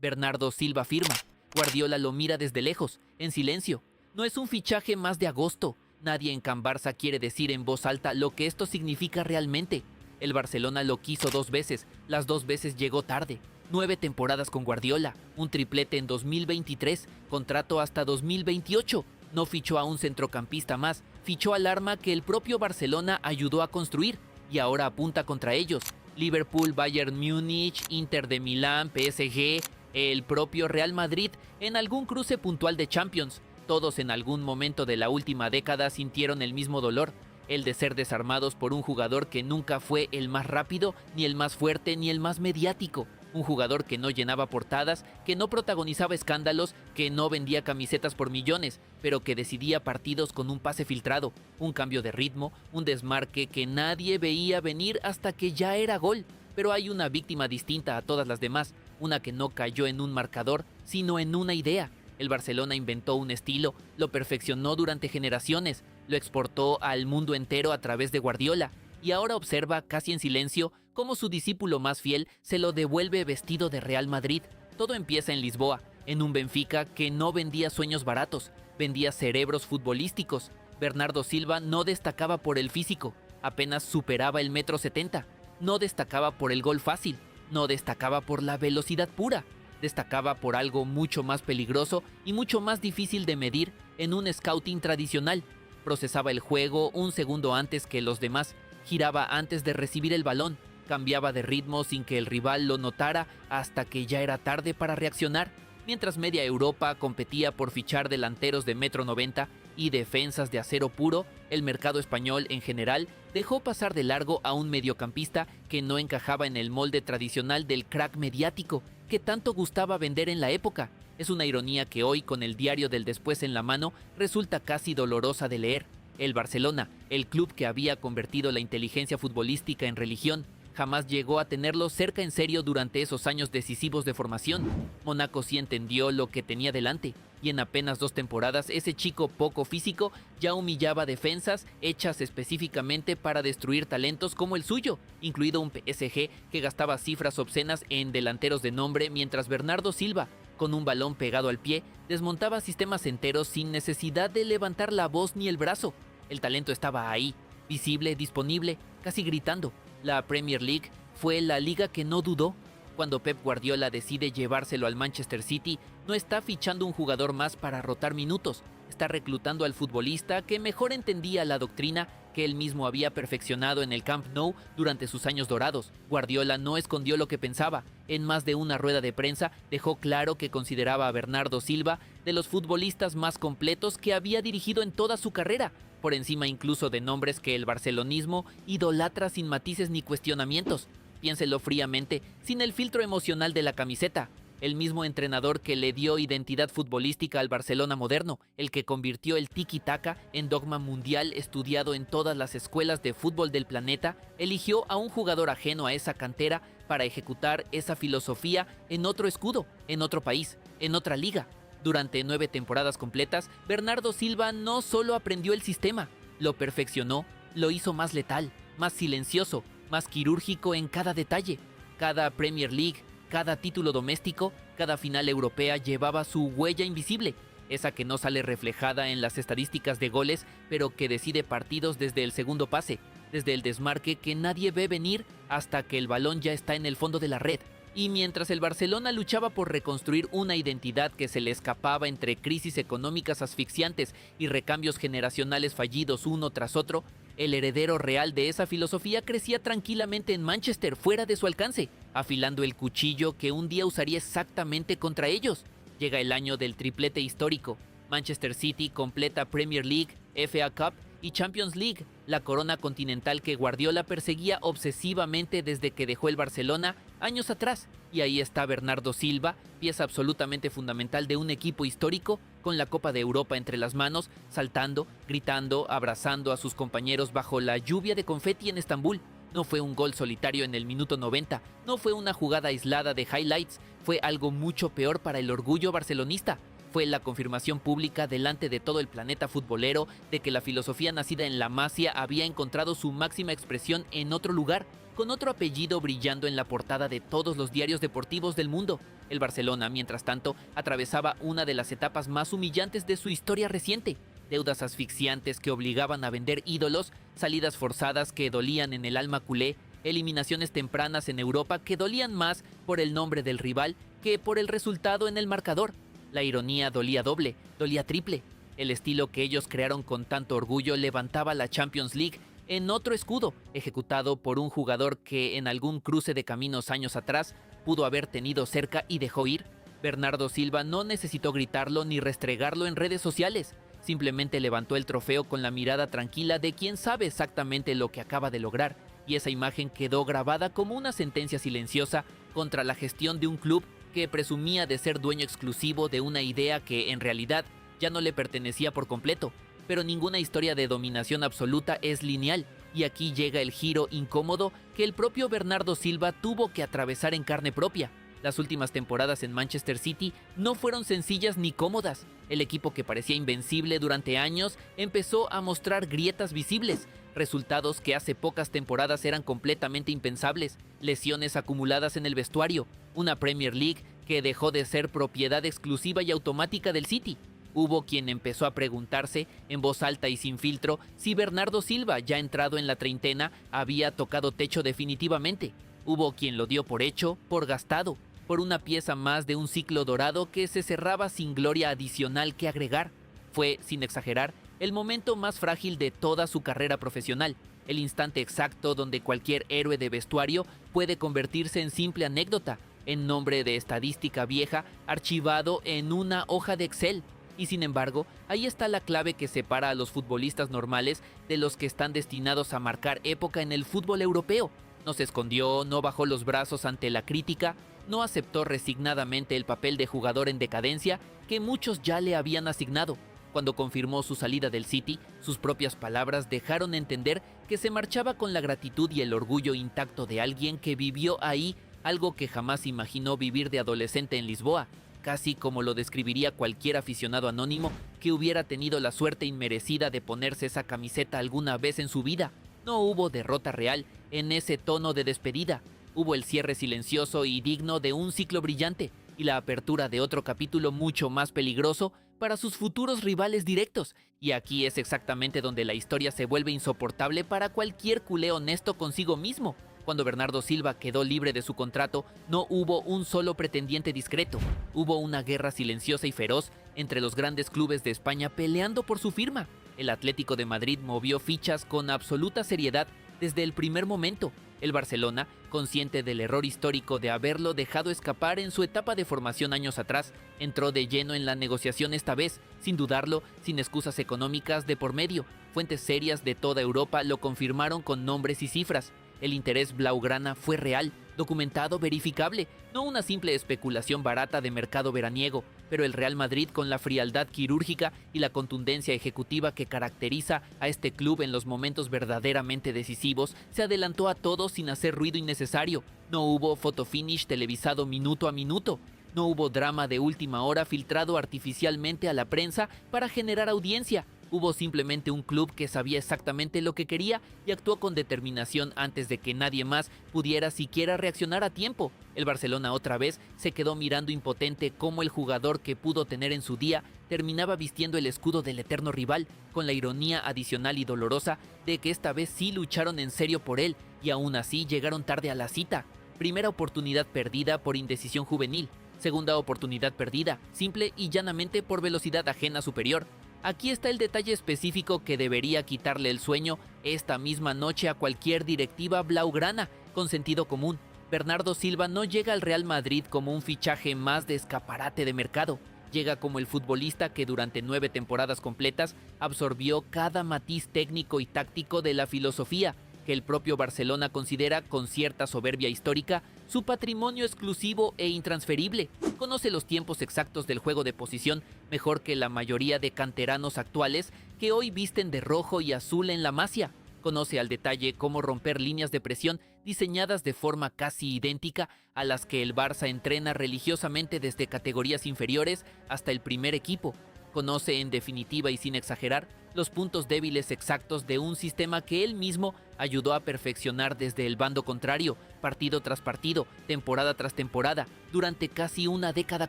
Bernardo Silva firma. Guardiola lo mira desde lejos, en silencio. No es un fichaje más de agosto. Nadie en Can Barça quiere decir en voz alta lo que esto significa realmente. El Barcelona lo quiso 2 veces, las 2 veces llegó tarde. 9 temporadas con Guardiola, un triplete en 2023, contrato hasta 2028. No fichó a un centrocampista más, fichó al arma que el propio Barcelona ayudó a construir y ahora apunta contra ellos. Liverpool, Bayern Múnich, Inter de Milán, PSG, el propio Real Madrid en algún cruce puntual de Champions. Todos en algún momento de la última década sintieron el mismo dolor, el de ser desarmados por un jugador que nunca fue el más rápido, ni el más fuerte, ni el más mediático. Un jugador que no llenaba portadas, que no protagonizaba escándalos, que no vendía camisetas por millones, pero que decidía partidos con un pase filtrado, un cambio de ritmo, un desmarque que nadie veía venir hasta que ya era gol. Pero hay una víctima distinta a todas las demás, una que no cayó en un marcador, sino en una idea. El Barcelona inventó un estilo, lo perfeccionó durante generaciones, lo exportó al mundo entero a través de Guardiola, y ahora observa, casi en silencio, cómo su discípulo más fiel se lo devuelve vestido de Real Madrid. Todo empieza en Lisboa, en un Benfica que no vendía sueños baratos, vendía cerebros futbolísticos. Bernardo Silva no destacaba por el físico, apenas superaba el 1,70 m. No destacaba por el gol fácil, no destacaba por la velocidad pura. Destacaba por algo mucho más peligroso y mucho más difícil de medir en un scouting tradicional. Procesaba el juego un segundo antes que los demás, giraba antes de recibir el balón, cambiaba de ritmo sin que el rival lo notara hasta que ya era tarde para reaccionar. Mientras media Europa competía por fichar delanteros de 1,90 m y defensas de acero puro, el mercado español en general dejó pasar de largo a un mediocampista que no encajaba en el molde tradicional del crack mediático que tanto gustaba vender en la época. Es una ironía que hoy, con el diario del después en la mano, resulta casi dolorosa de leer. El Barcelona, el club que había convertido la inteligencia futbolística en religión, jamás llegó a tenerlo cerca en serio durante esos años decisivos de formación. Mónaco sí entendió lo que tenía delante, y en apenas 2 temporadas ese chico poco físico ya humillaba defensas hechas específicamente para destruir talentos como el suyo, incluido un PSG que gastaba cifras obscenas en delanteros de nombre, mientras Bernardo Silva, con un balón pegado al pie, desmontaba sistemas enteros sin necesidad de levantar la voz ni el brazo. El talento estaba ahí, visible, disponible, casi gritando. La Premier League fue la liga que no dudó. Cuando Pep Guardiola decide llevárselo al Manchester City, no está fichando un jugador más para rotar minutos, está reclutando al futbolista que mejor entendía la doctrina que él mismo había perfeccionado en el Camp Nou durante sus años dorados. Guardiola no escondió lo que pensaba. En más de una rueda de prensa dejó claro que consideraba a Bernardo Silva de los futbolistas más completos que había dirigido en toda su carrera, por encima incluso de nombres que el barcelonismo idolatra sin matices ni cuestionamientos. Piénselo fríamente, sin el filtro emocional de la camiseta. El mismo entrenador que le dio identidad futbolística al Barcelona moderno, el que convirtió el tiki-taka en dogma mundial estudiado en todas las escuelas de fútbol del planeta, eligió a un jugador ajeno a esa cantera para ejecutar esa filosofía en otro escudo, en otro país, en otra liga. Durante 9 temporadas completas, Bernardo Silva no solo aprendió el sistema, lo perfeccionó, lo hizo más letal, más silencioso, más quirúrgico en cada detalle. Cada Premier League, cada título doméstico, cada final europea llevaba su huella invisible, esa que no sale reflejada en las estadísticas de goles, pero que decide partidos desde el segundo pase, desde el desmarque que nadie ve venir hasta que el balón ya está en el fondo de la red. Y mientras el Barcelona luchaba por reconstruir una identidad que se le escapaba entre crisis económicas asfixiantes y recambios generacionales fallidos uno tras otro, el heredero real de esa filosofía crecía tranquilamente en Manchester, fuera de su alcance, afilando el cuchillo que un día usaría exactamente contra ellos. Llega el año del triplete histórico. Manchester City completa Premier League, FA Cup y Champions League, la corona continental que Guardiola perseguía obsesivamente desde que dejó el Barcelona años atrás. Y ahí está Bernardo Silva, pieza absolutamente fundamental de un equipo histórico, con la Copa de Europa entre las manos, saltando, gritando, abrazando a sus compañeros bajo la lluvia de confeti en Estambul. No fue un gol solitario en el minuto 90, no fue una jugada aislada de highlights, fue algo mucho peor para el orgullo barcelonista. Fue la confirmación pública delante de todo el planeta futbolero de que la filosofía nacida en la Masia había encontrado su máxima expresión en otro lugar, con otro apellido brillando en la portada de todos los diarios deportivos del mundo. El Barcelona, mientras tanto, atravesaba una de las etapas más humillantes de su historia reciente. Deudas asfixiantes que obligaban a vender ídolos, salidas forzadas que dolían en el alma culé, eliminaciones tempranas en Europa que dolían más por el nombre del rival que por el resultado en el marcador. La ironía dolía doble, dolía triple. El estilo que ellos crearon con tanto orgullo levantaba la Champions League en otro escudo, ejecutado por un jugador que en algún cruce de caminos años atrás pudo haber tenido cerca y dejó ir. Bernardo Silva no necesitó gritarlo ni restregarlo en redes sociales. Simplemente levantó el trofeo con la mirada tranquila de quien sabe exactamente lo que acaba de lograr, y esa imagen quedó grabada como una sentencia silenciosa contra la gestión de un club que presumía de ser dueño exclusivo de una idea que en realidad ya no le pertenecía por completo. Pero ninguna historia de dominación absoluta es lineal, y aquí llega el giro incómodo que el propio Bernardo Silva tuvo que atravesar en carne propia. Las últimas temporadas en Manchester City no fueron sencillas ni cómodas. El equipo que parecía invencible durante años empezó a mostrar grietas visibles, resultados que hace pocas temporadas eran completamente impensables, lesiones acumuladas en el vestuario, una Premier League que dejó de ser propiedad exclusiva y automática del City. Hubo quien empezó a preguntarse, en voz alta y sin filtro, si Bernardo Silva, ya entrado en la treintena, había tocado techo definitivamente. Hubo quien lo dio por hecho, por gastado, por una pieza más de un ciclo dorado que se cerraba sin gloria adicional que agregar. Fue, sin exagerar, el momento más frágil de toda su carrera profesional, el instante exacto donde cualquier héroe de vestuario puede convertirse en simple anécdota, en nombre de estadística vieja archivado en una hoja de Excel. Y sin embargo, ahí está la clave que separa a los futbolistas normales de los que están destinados a marcar época en el fútbol europeo. No se escondió, no bajó los brazos ante la crítica, no aceptó resignadamente el papel de jugador en decadencia que muchos ya le habían asignado. Cuando confirmó su salida del City, sus propias palabras dejaron entender que se marchaba con la gratitud y el orgullo intacto de alguien que vivió ahí algo que jamás imaginó vivir de adolescente en Lisboa, casi como lo describiría cualquier aficionado anónimo que hubiera tenido la suerte inmerecida de ponerse esa camiseta alguna vez en su vida. No hubo derrota real en ese tono de despedida. Hubo el cierre silencioso y digno de un ciclo brillante y la apertura de otro capítulo mucho más peligroso para sus futuros rivales directos. Y aquí es exactamente donde la historia se vuelve insoportable para cualquier culé honesto consigo mismo. Cuando Bernardo Silva quedó libre de su contrato, no hubo un solo pretendiente discreto. Hubo una guerra silenciosa y feroz entre los grandes clubes de España peleando por su firma. El Atlético de Madrid movió fichas con absoluta seriedad desde el primer momento. El Barcelona, consciente del error histórico de haberlo dejado escapar en su etapa de formación años atrás, entró de lleno en la negociación esta vez, sin dudarlo, sin excusas económicas de por medio. Fuentes serias de toda Europa lo confirmaron con nombres y cifras. El interés blaugrana fue real, documentado, verificable, no una simple especulación barata de mercado veraniego, pero el Real Madrid, con la frialdad quirúrgica y la contundencia ejecutiva que caracteriza a este club en los momentos verdaderamente decisivos, se adelantó a todo sin hacer ruido innecesario. No hubo fotofinish televisado minuto a minuto. No hubo drama de última hora filtrado artificialmente a la prensa para generar audiencia. Hubo simplemente un club que sabía exactamente lo que quería y actuó con determinación antes de que nadie más pudiera siquiera reaccionar a tiempo. El Barcelona otra vez se quedó mirando impotente cómo el jugador que pudo tener en su día terminaba vistiendo el escudo del eterno rival, con la ironía adicional y dolorosa de que esta vez sí lucharon en serio por él y aún así llegaron tarde a la cita. Primera oportunidad perdida por indecisión juvenil. Segunda oportunidad perdida, simple y llanamente por velocidad ajena superior. Aquí está el detalle específico que debería quitarle el sueño esta misma noche a cualquier directiva blaugrana con sentido común. Bernardo Silva no llega al Real Madrid como un fichaje más de escaparate de mercado. Llega como el futbolista que durante 9 temporadas completas absorbió cada matiz técnico y táctico de la filosofía que el propio Barcelona considera, con cierta soberbia histórica, su patrimonio exclusivo e intransferible. Conoce los tiempos exactos del juego de posición mejor que la mayoría de canteranos actuales que hoy visten de rojo y azul en la Masia. Conoce al detalle cómo romper líneas de presión diseñadas de forma casi idéntica a las que el Barça entrena religiosamente desde categorías inferiores hasta el primer equipo. Conoce, en definitiva y sin exagerar, los puntos débiles exactos de un sistema que él mismo ayudó a perfeccionar desde el bando contrario, partido tras partido, temporada tras temporada, durante casi una década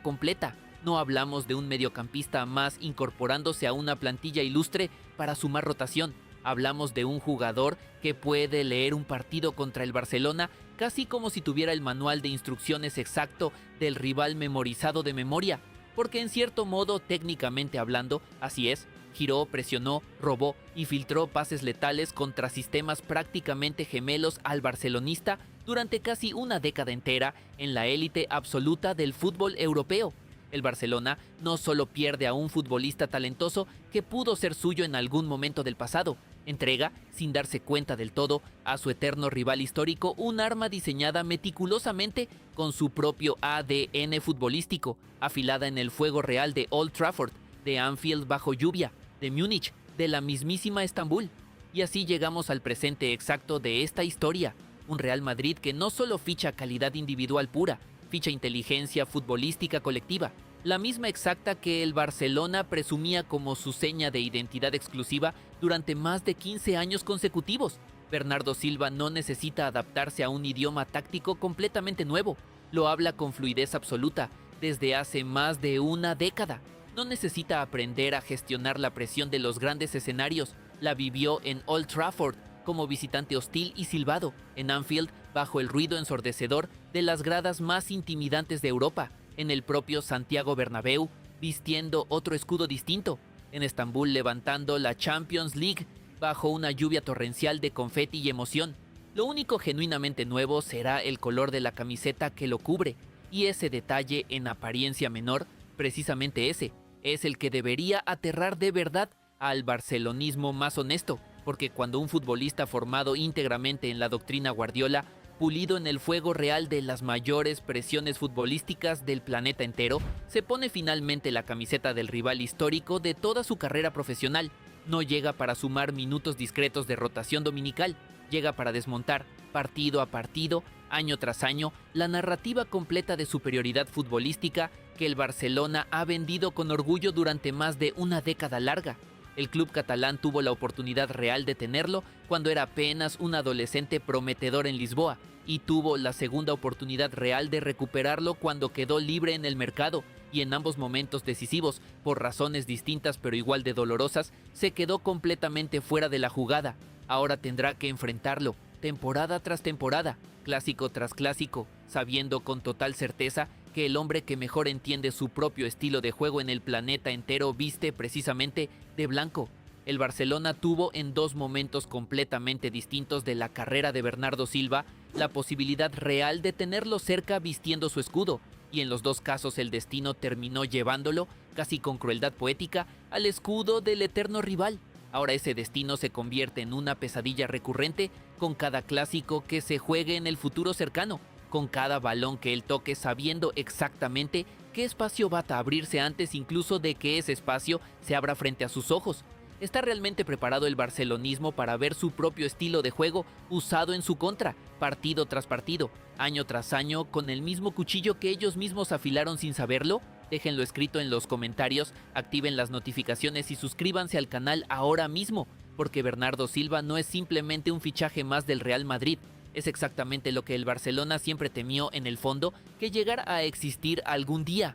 completa. No hablamos de un mediocampista más incorporándose a una plantilla ilustre para sumar rotación. Hablamos de un jugador que puede leer un partido contra el Barcelona casi como si tuviera el manual de instrucciones exacto del rival memorizado de memoria, porque en cierto modo, técnicamente hablando, así es, giró, presionó, robó y filtró pases letales contra sistemas prácticamente gemelos al barcelonista durante casi una década entera en la élite absoluta del fútbol europeo. El Barcelona no solo pierde a un futbolista talentoso que pudo ser suyo en algún momento del pasado, entrega, sin darse cuenta del todo, a su eterno rival histórico un arma diseñada meticulosamente con su propio ADN futbolístico, afilada en el fuego real de Old Trafford, de Anfield bajo lluvia, de Múnich, de la mismísima Estambul. Y así llegamos al presente exacto de esta historia, un Real Madrid que no solo ficha calidad individual pura, ficha inteligencia futbolística colectiva, la misma exacta que el Barcelona presumía como su seña de identidad exclusiva durante más de 15 años consecutivos. Bernardo Silva no necesita adaptarse a un idioma táctico completamente nuevo, lo habla con fluidez absoluta desde hace más de una década. No necesita aprender a gestionar la presión de los grandes escenarios, la vivió en Old Trafford como visitante hostil y silbado, en Anfield bajo el ruido ensordecedor de las gradas más intimidantes de Europa, en el propio Santiago Bernabéu vistiendo otro escudo distinto, en Estambul levantando la Champions League bajo una lluvia torrencial de confeti y emoción. Lo único genuinamente nuevo será el color de la camiseta que lo cubre, y ese detalle en apariencia menor, precisamente ese, es el que debería aterrar de verdad al barcelonismo más honesto, porque cuando un futbolista formado íntegramente en la doctrina Guardiola, pulido en el fuego real de las mayores presiones futbolísticas del planeta entero, se pone finalmente la camiseta del rival histórico de toda su carrera profesional, no llega para sumar minutos discretos de rotación dominical, llega para desmontar, partido a partido, año tras año, la narrativa completa de superioridad futbolística que el Barcelona ha vendido con orgullo durante más de una década larga. El club catalán tuvo la oportunidad real de tenerlo cuando era apenas un adolescente prometedor en Lisboa, y tuvo la segunda oportunidad real de recuperarlo cuando quedó libre en el mercado, y en ambos momentos decisivos, por razones distintas pero igual de dolorosas, se quedó completamente fuera de la jugada. Ahora tendrá que enfrentarlo, temporada tras temporada, clásico tras clásico, sabiendo con total certeza que el hombre que mejor entiende su propio estilo de juego en el planeta entero viste precisamente de blanco. El Barcelona tuvo en dos momentos completamente distintos de la carrera de Bernardo Silva la posibilidad real de tenerlo cerca vistiendo su escudo, y en los dos casos el destino terminó llevándolo, casi con crueldad poética, al escudo del eterno rival. Ahora ese destino se convierte en una pesadilla recurrente con cada clásico que se juegue en el futuro cercano, con cada balón que él toque sabiendo exactamente qué espacio va a abrirse antes incluso de que ese espacio se abra frente a sus ojos. ¿Está realmente preparado el barcelonismo para ver su propio estilo de juego usado en su contra, partido tras partido, año tras año, con el mismo cuchillo que ellos mismos afilaron sin saberlo? Déjenlo escrito en los comentarios, activen las notificaciones y suscríbanse al canal ahora mismo, porque Bernardo Silva no es simplemente un fichaje más del Real Madrid. Es exactamente lo que el Barcelona siempre temió en el fondo que llegara a existir algún día.